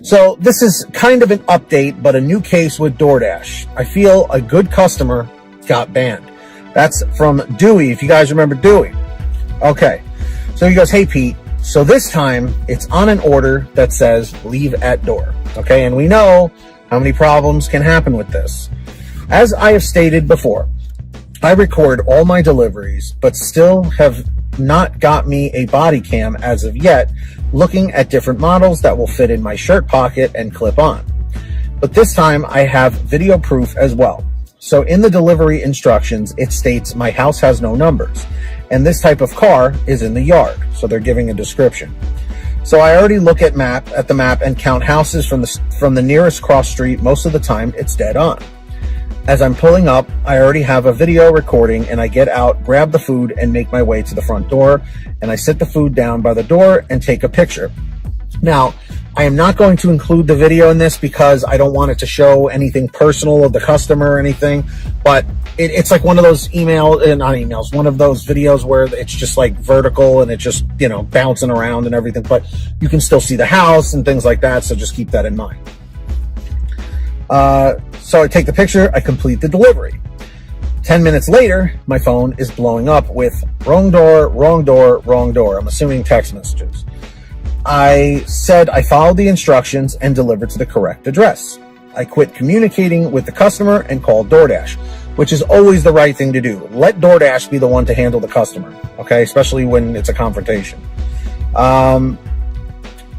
So this is kind of an update, but a new case with DoorDash. I feel a good customer got banned. That's from Dewey, if you guys remember Dewey. Okay, so he goes, hey Pete, so this time it's on an order that says leave at door. Okay, and we know how many problems can happen with this. As I have stated before, I record all my deliveries, but still have not got me a body cam as of yet, looking at different models that will fit in my shirt pocket and clip on. But this time I have video proof as well. So in the delivery instructions, it states my house has no numbers, and this type of car is in the yard. So they're giving a description. So I already look at the map and count houses from the nearest cross street. Most of the time it's dead on. As I'm pulling up, I already have a video recording, and I get out, grab the food, and make my way to the front door, and I sit the food down by the door and take a picture. Now, I am not going to include the video in this because I don't want it to show anything personal of the customer or anything, but it's like one of those one of those videos where it's just like vertical and it's just, bouncing around and everything, but you can still see the house and things like that, so just keep that in mind. So I take the picture, I complete the delivery. 10 minutes later, my phone is blowing up with wrong door, wrong door, wrong door. I'm assuming text messages. I said I followed the instructions and delivered to the correct address. I quit communicating with the customer and called DoorDash, which is always the right thing to do. Let DoorDash be the one to handle the customer, okay? Especially when it's a confrontation.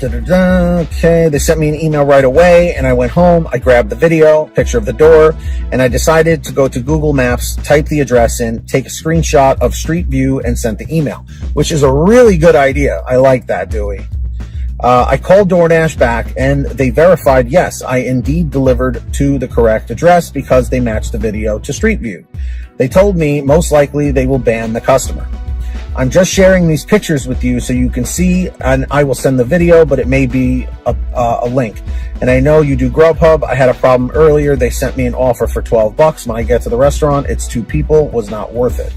Okay, they sent me an email right away, and I went home. I grabbed the video, picture of the door, and I decided to go to Google Maps, type the address in, take a screenshot of Street View, and sent the email, which is a really good idea. I like that, Dewey. I called DoorDash back, and they verified, yes, I indeed delivered to the correct address because they matched the video to Street View. They told me most likely they will ban the customer. I'm just sharing these pictures with you so you can see, and I will send the video, but it may be a link. And I know you do GrubHub. I had a problem earlier. They sent me an offer for $12. When I get to the restaurant, it's 2 people, was not worth it.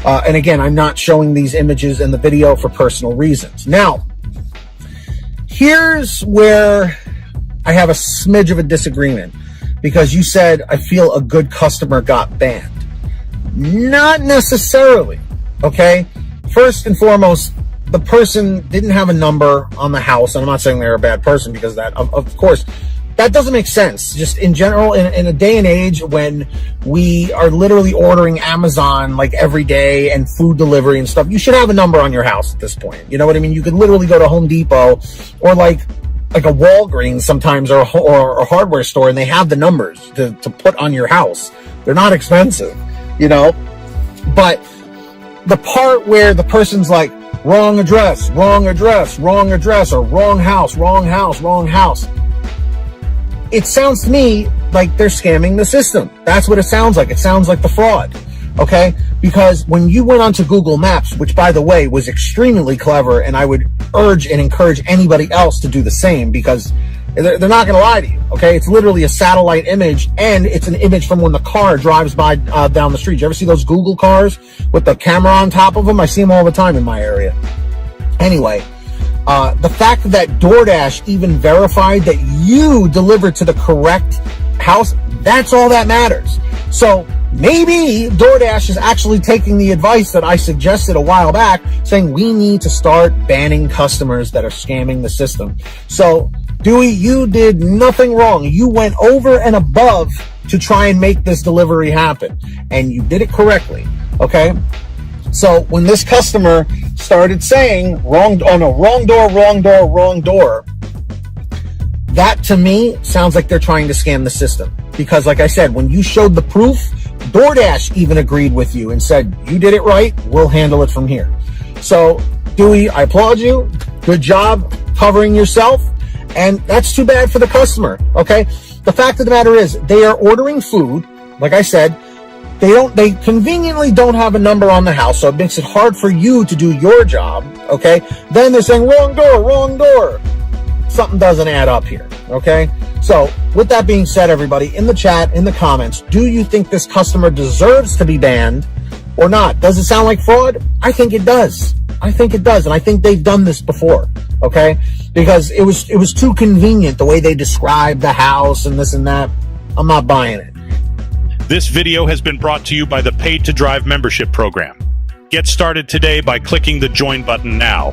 And again, I'm not showing these images in the video for personal reasons. Now, here's where I have a smidge of a disagreement, because you said, I feel a good customer got banned. Not necessarily, okay? First and foremost, the person didn't have a number on the house. And I'm not saying they're a bad person because that, of course, that doesn't make sense. Just in general, in a day and age when we are literally ordering Amazon like every day and food delivery and stuff, you should have a number on your house at this point. You know what I mean? You could literally go to Home Depot or like a Walgreens sometimes or a hardware store, and they have the numbers to put on your house. They're not expensive, but the part where the person's like, wrong address, wrong address, wrong address, or wrong house, wrong house, wrong house. It sounds to me like they're scamming the system. That's what it sounds like. It sounds like the fraud, okay? Because when you went onto Google Maps, which by the way was extremely clever, and I would urge and encourage anybody else to do the same, because they're not going to lie to you, okay? It's literally a satellite image, and it's an image from when the car drives by down the street. You ever see those Google cars with the camera on top of them? I see them all the time in my area. Anyway, the fact that DoorDash even verified that you delivered to the correct house, that's all that matters. So maybe DoorDash is actually taking the advice that I suggested a while back, saying we need to start banning customers that are scamming the system. So Dewey, you did nothing wrong. You went over and above to try and make this delivery happen, and you did it correctly, okay? So when this customer started saying wrong door, wrong door, that to me sounds like they're trying to scam the system. Because like I said, when you showed the proof, DoorDash even agreed with you and said, you did it right, we'll handle it from here. So Dewey, I applaud you. Good job covering yourself. And that's too bad for the customer, okay? The fact of the matter is, they are ordering food. Like I said, they conveniently don't have a number on the house, so it makes it hard for you to do your job, okay? Then they're saying, wrong door, wrong door. Something doesn't add up here, okay? So with that being said, everybody, in the chat, in the comments, do you think this customer deserves to be banned or not? Does it sound like fraud? I think it does. I think it does, and I think they've done this before, okay? Because it was too convenient the way they described the house and this and that. I'm not buying it. This video has been brought to you by the Paid to Drive membership program. Get started today by clicking the join button now.